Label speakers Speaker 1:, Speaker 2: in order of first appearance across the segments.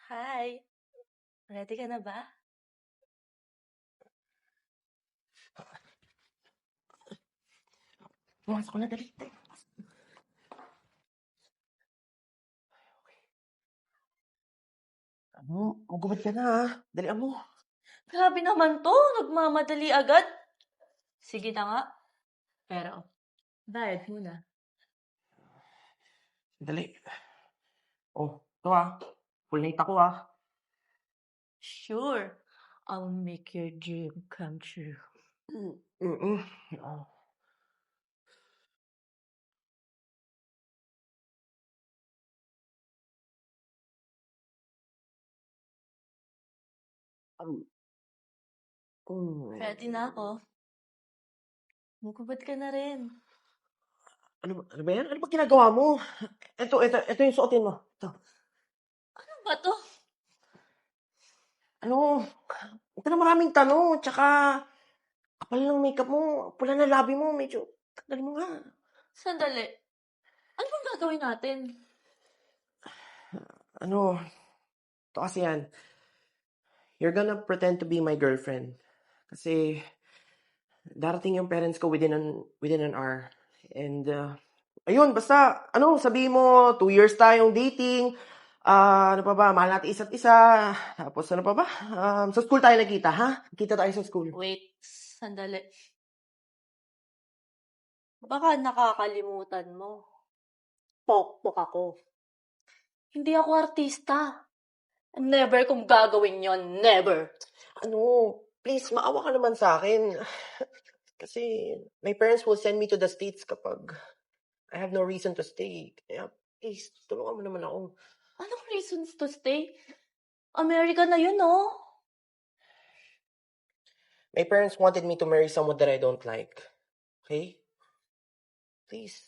Speaker 1: Hi, ready ka na ba?
Speaker 2: Pumasok na, dali. Magubad ka na ha. Dalian mo.
Speaker 1: Grabe naman to, nagmamadali agad. Sige na nga. Pero, bayad muna.
Speaker 2: Dali. Ito full night ako
Speaker 1: Sure, I'll make your dream come true.
Speaker 2: Mm-mm. Oh.
Speaker 1: Ready na ako. Magubad ka na rin.
Speaker 2: Ano ba yan? Ano ba ginagawa mo? Ito yung suotin mo. Ito.
Speaker 1: Ano ba to?
Speaker 2: Ito na maraming tanong. Tsaka, kapal ng makeup mo. Pula na labi mo. Medyo, tagal mo nga.
Speaker 1: Sandali. Ano bang gagawin natin?
Speaker 2: Ito kasi yan. You're gonna pretend to be my girlfriend. Kasi, darating yung parents ko within an hour. And, ayun, basta, sabihin mo, 2 years tayong dating. Ano pa ba, mahal natin isa't isa. Tapos, ano pa ba? Sa school tayo nagkita, ha? Kita tayo sa school.
Speaker 1: Wait, sandali. Baka nakakalimutan mo. Pokpok ako. Hindi ako artista. Never kong gagawin yon, never.
Speaker 2: Please, maawa ka naman sa akin. Kasi, my parents will send me to the States kapag I have no reason to stay. Kaya, please, tulungan mo naman ako.
Speaker 1: Anong reasons to stay? America na yun, no?
Speaker 2: My parents wanted me to marry someone that I don't like. Okay? Please,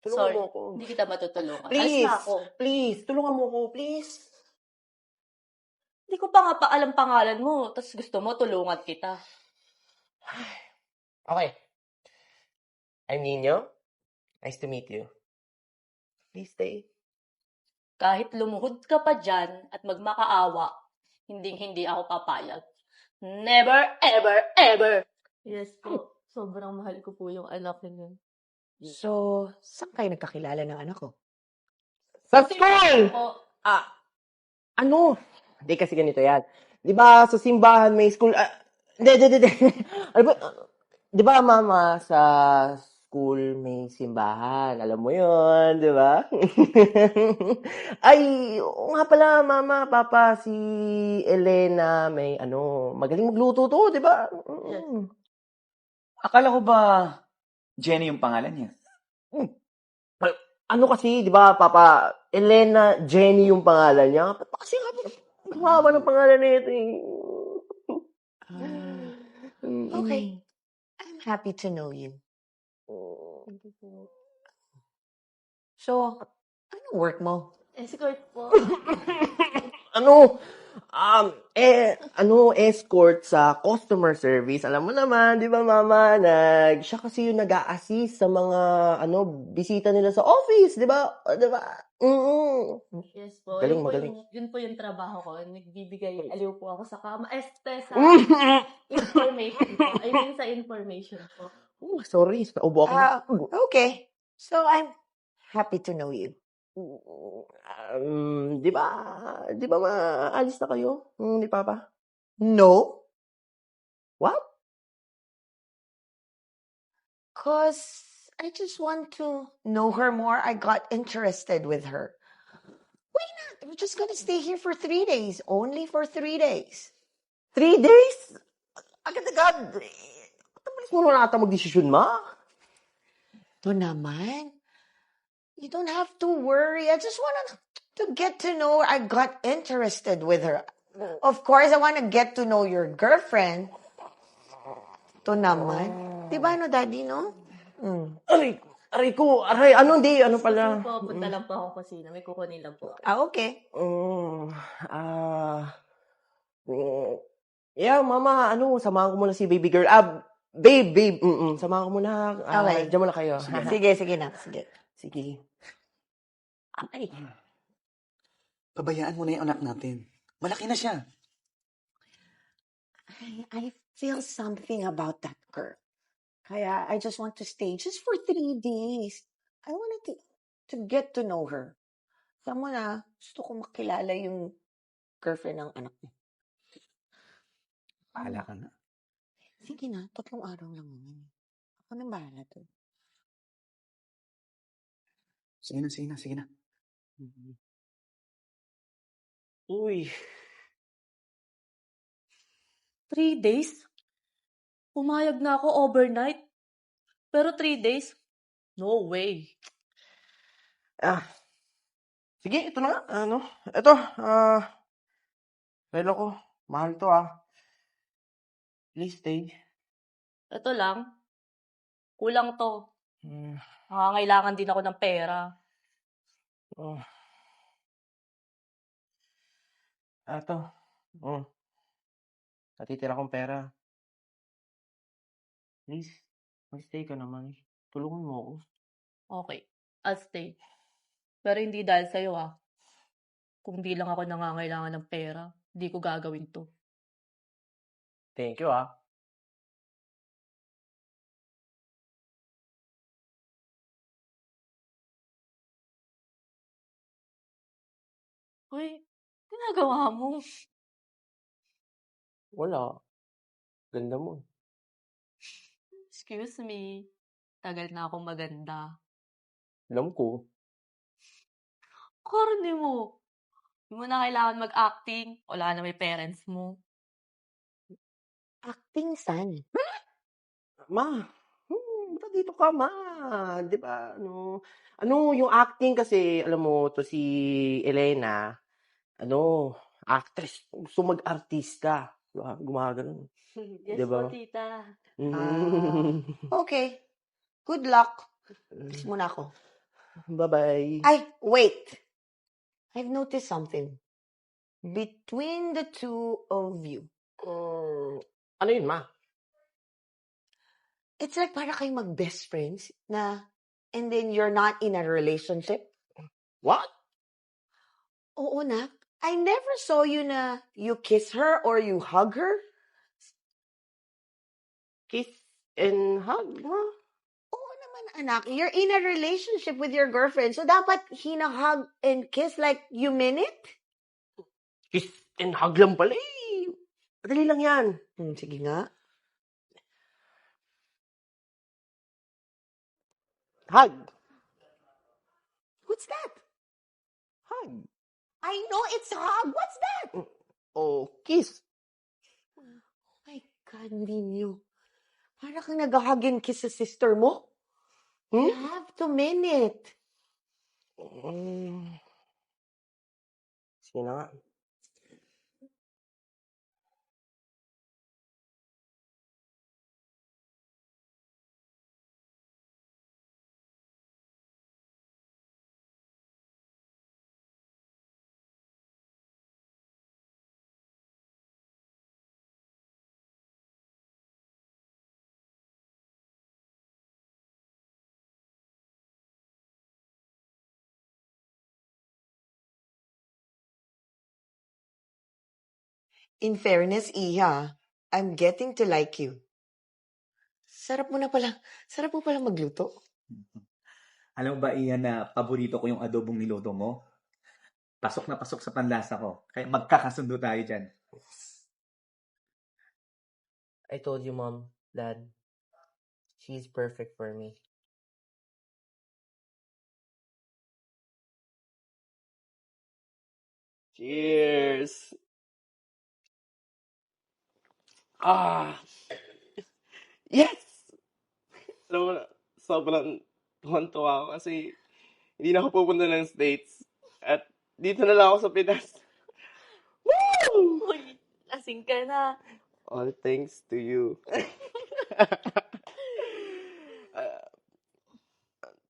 Speaker 2: tulungan
Speaker 1: Sorry,
Speaker 2: mo ako.
Speaker 1: hindi kita matutulungan. Alis
Speaker 2: Please,
Speaker 1: na ako.
Speaker 2: please, tulungan mo ako, please.
Speaker 1: Hindi ko pa nga alam pangalan mo, tapos gusto mo tulungan kita.
Speaker 2: Okay. I'm Nino. Nice to meet you. Please stay.
Speaker 1: Kahit lumuhod ka pa dyan at magmakaawa, hindi ako papayag. Never, ever, ever! Yes po, sobrang mahal ko po yung anak niyo.
Speaker 3: So, saan kayo nagkakilala ng anak ko?
Speaker 2: Sa school!
Speaker 1: Po,
Speaker 2: Hindi kasi ganito yan. Di ba sa simbahan may school... Hindi. Ano ba? Di ba, mama, sa school may simbahan? Alam mo yun, di ba? Ay, oo nga pala, mama, papa, si Elena, may magaling magluto to, di ba?
Speaker 1: yes.
Speaker 4: Akala ko ba Jenny yung pangalan niya?
Speaker 2: Kasi, di ba, Papa, Elena Jenny yung pangalan niya. Kasi nga, haba ng pangalan na ito eh.
Speaker 3: Okay. I'm happy to know you. So, anong work mo?
Speaker 1: Escort po.
Speaker 2: Escort sa customer service. Alam mo naman, di ba, mama, siya kasi yung nag-a-assist sa mga, bisita nila sa office, di ba? Di ba?
Speaker 1: Yes po,
Speaker 2: Magaling.
Speaker 1: Yun po yung trabaho ko. Nagbibigay aliw po ako sa kama. Sa information po. I mean sa information po.
Speaker 2: Sorry, naubo ako.
Speaker 3: Okay. So, I'm happy to know you.
Speaker 2: Di ba maalis na kayo ni Papa?
Speaker 3: No?
Speaker 2: What?
Speaker 3: Because I just want to know her more. I got interested with her. Why not? We're just gonna stay here for 3 days. Only for 3 days.
Speaker 2: 3 days? Agad-agad. Tamalis mo na ata mag-desisyon, ma.
Speaker 3: Ito naman. You don't have to worry. I just want to get to know her. I got interested with her. Of course, I want to get to know your girlfriend. Ito naman. Di ba, Daddy, no?
Speaker 2: Aray ko. Ano pala?
Speaker 1: Po, punta lang po ako kusina. May kukunin lang po.
Speaker 3: Okay.
Speaker 2: Yeah, mama, samahan ko muna si baby girl. Babe, samahan ko muna.
Speaker 3: Okay.
Speaker 2: Diyan muna kayo.
Speaker 3: Sige na.
Speaker 2: Sige.
Speaker 4: Pabayaan mo na yung anak natin. Malaki na siya.
Speaker 3: I feel something about that girl. Kaya I just want to stay just for 3 days. I wanted to get to know her. Alam mo na, gusto ko makilala yung girlfriend ng anak mo.
Speaker 4: Bahala ka na.
Speaker 3: Sige na, 3 araw lang naman. Ako nang bahala to.
Speaker 4: Sige na, sige na, sige na.
Speaker 2: Uy,
Speaker 1: 3 days? Pumayag na ako overnight. Pero 3 days? No way.
Speaker 2: sige, ito na nga. Ito, relo ko. Mahal to, Please stay.
Speaker 1: Ito lang. Kulang to.
Speaker 2: Hmm,
Speaker 1: Nangangailangan din ako ng pera.
Speaker 2: oh. Ito. Natitira kong pera. Please, mag-stay ka naman. Tulungan mo ako.
Speaker 1: Okay, I'll stay. Pero hindi dahil sa'yo Kung di lang ako nangangailangan ng pera, di ko gagawin to.
Speaker 2: Thank you,
Speaker 1: Uy, ginagawa mo?
Speaker 2: Wala. Ganda mo.
Speaker 1: Excuse me. Tagal na akong maganda.
Speaker 2: Alam ko.
Speaker 1: Korne mo. Hindi mo na kailangan mag-acting. Wala na may parents mo.
Speaker 3: Acting san?
Speaker 2: Ma, ba't dito ka, ma? Di ba, yung acting kasi, alam mo, to si Elena, actress, gusto mag-artista. Diba? Gumagano.
Speaker 1: Yes
Speaker 2: Diba?
Speaker 1: po, tita.
Speaker 3: Okay. Good luck. Alis muna ako.
Speaker 2: Bye-bye.
Speaker 3: Ay, wait. I've noticed something. Between the two of you.
Speaker 2: Ano yun, ma?
Speaker 3: It's like para kayong mag-best friends na and then you're not in a relationship.
Speaker 2: What?
Speaker 3: Oo, nak. I never saw you na you kiss her or you hug her.
Speaker 2: Kiss and hug, ma?
Speaker 3: Oo naman, anak. You're in a relationship with your girlfriend. So, dapat hug and kiss like you mean it?
Speaker 2: Kiss and hug lang pala eh. Madali lang yan.
Speaker 3: Sige nga.
Speaker 2: Hug.
Speaker 3: What's that?
Speaker 2: Hug.
Speaker 3: I know it's a hug. What's that?
Speaker 2: Oh, kiss.
Speaker 3: Oh my God, Nino. Para kang nag-hug and kiss sa sister mo. You have to mean it.
Speaker 2: Sige na nga.
Speaker 3: In fairness, Iha, I'm getting to like you. Sarap mo pala magluto.
Speaker 4: Alam mo ba, Ian, na paborito ko yung adobong niluto mo? Pasok na pasok sa panlasa ko. Kaya magkakasundo tayo dyan.
Speaker 2: I told you, Mom, Dad, she's perfect for me. Cheers! Yes! Alam mo na, sobrang tuwan-tuwa ako kasi hindi na ako pupunta ng States. At dito na lang ako sa Pinas. Woo!
Speaker 1: Uy, lasing ka na.
Speaker 2: All thanks to you.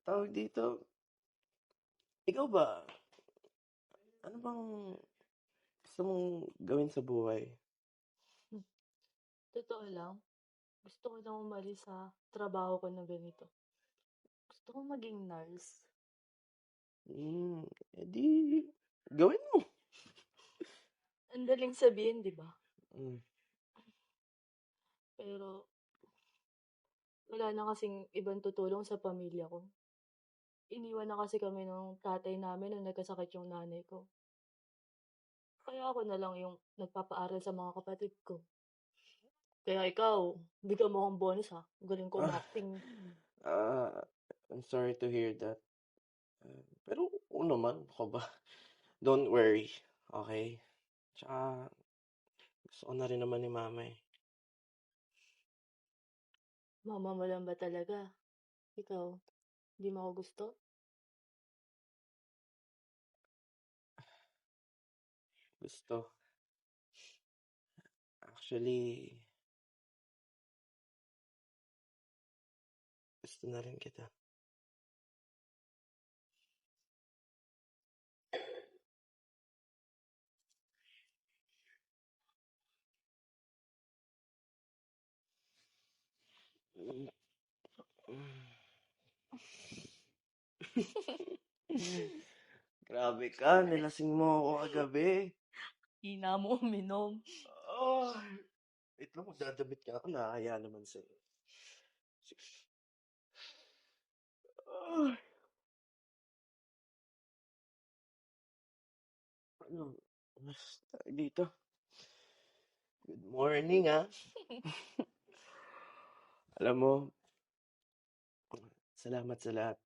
Speaker 2: Tawag dito, ikaw ba, ano bang gusto mong gawin sa buhay?
Speaker 1: Totoo lang. Gusto ko nang umalis sa trabaho ko na ganito. Gusto ko maging nurse.
Speaker 2: Edi, gawin mo.
Speaker 1: madaling sabihin, di ba?
Speaker 2: Mm.
Speaker 1: Pero wala na kasing ibang tutulong sa pamilya ko. Iniwan na kasi kami ng tatay namin nung nagkasakit yung nanay ko. Kaya ako na lang yung nagpapaaral sa mga kapatid ko. Kaya ikaw, bigyan mo akong bonus ha. Galing ko acting.
Speaker 2: I'm sorry to hear that. Pero oo naman, ako ba? Don't worry, okay? Tsaka, gusto ko na rin naman ni mama eh.
Speaker 1: Mama mo lang ba talaga? Ikaw, di mo ako gusto?
Speaker 2: Gusto. Actually, gusto na rin kita. Grabe ka, nilasing mo ako kagabi.
Speaker 1: Hina mo uminom.
Speaker 2: Oh, wait lang, magdadamit ka ako, nakakaya naman sa'yo. Ah, ano, mas tawag dito. Good morning, ah. Alam mo, salamat sa lahat.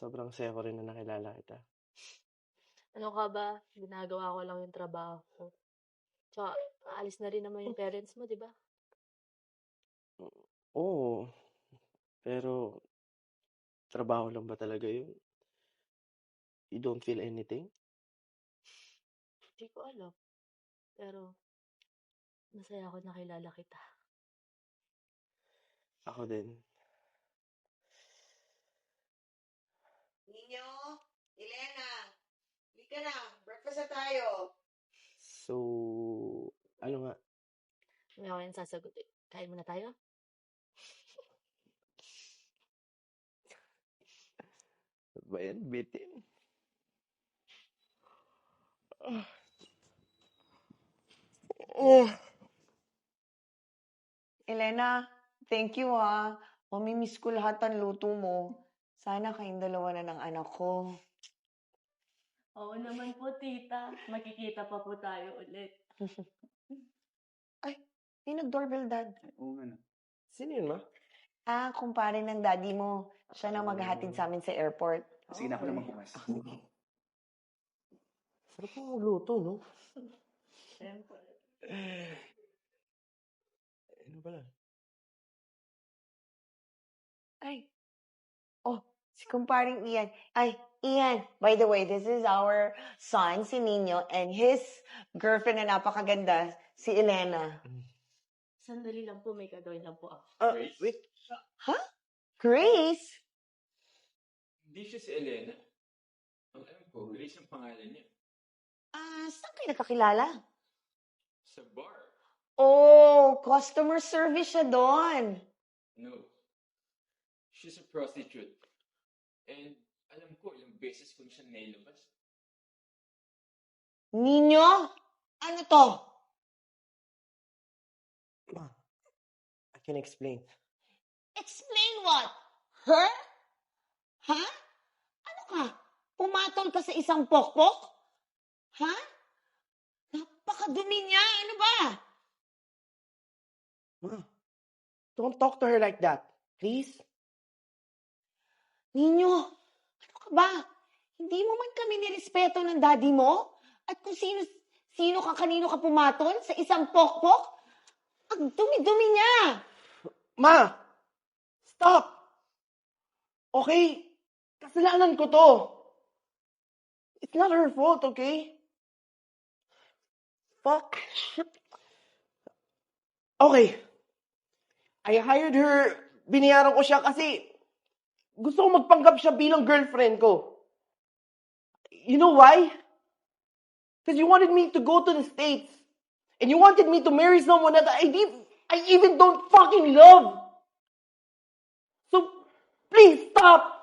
Speaker 2: Sobrang saya ko rin na nakilala kita.
Speaker 1: Ano ka ba? Ginagawa ko lang yung trabaho ko. Tsaka, aalis na rin naman yung parents mo, di ba?
Speaker 2: Oo, pero trabaho lang ba talaga yun? You don't feel anything?
Speaker 1: Hindi ko alam. Pero, masaya ako nakilala kita.
Speaker 2: Ako din.
Speaker 3: Ninyo, Elena, halika na. Breakfast na tayo.
Speaker 2: So, ano nga?
Speaker 1: May ako yung sasagutin. Kain muna tayo?
Speaker 2: Ano ba yan? Bitin.
Speaker 3: Elena, thank you ha. Mamimiss ko lahat ng luto mo. Sana kayong dalawa na ng anak ko.
Speaker 1: Oo naman po, tita. Makikita pa po tayo ulit.
Speaker 3: Ay, may nag-doorbell, Dad.
Speaker 4: Oo nga na.
Speaker 2: Sino yun, ma?
Speaker 3: Kumpare ng daddy mo. Siya na maghahatid sa amin sa airport.
Speaker 4: Sige na ako naman humas.
Speaker 2: Sarap mo magluto, no?
Speaker 1: Siyempre.
Speaker 2: Ano pala?
Speaker 3: Ay. Oh, si kumparing Ian. Ay, Ian, by the way, this is our son, si Nino, and his girlfriend na napakaganda, si Elena.
Speaker 1: Sandali lang po, may gagawin lang po ako.
Speaker 2: Wait.
Speaker 3: Grace?
Speaker 5: Hindi siya si Elena. Ang alam ko, Grace ang pangalan niya.
Speaker 3: Saan kayo nakakilala?
Speaker 5: Sa bar.
Speaker 3: Oh, customer service siya doon.
Speaker 5: No. She's a prostitute. And alam ko, ilang beses ko na siya nailabas.
Speaker 3: Nino? Ano to?
Speaker 2: Ma, I can explain.
Speaker 3: Explain what? Her? Ha? Ano ka? Pumatol ka sa isang pokpok? Ha? Napakadumi niya. Ano ba?
Speaker 2: Ma, don't talk to her like that. Please?
Speaker 3: Nino, ano ka ba? Hindi mo man kami nirespeto ng daddy mo? At kung sino ka kanino ka pumatol sa isang pokpok? Ang dumi-dumi niya.
Speaker 2: Ma! Stop! Okay? Kasalanan ko to. It's not her fault, okay? Fuck. Okay. I hired her. Binayaran ko siya kasi gusto ko magpanggap siya bilang girlfriend ko. You know why? Because you wanted me to go to the States. And you wanted me to marry someone that I even don't fucking love. So, please stop.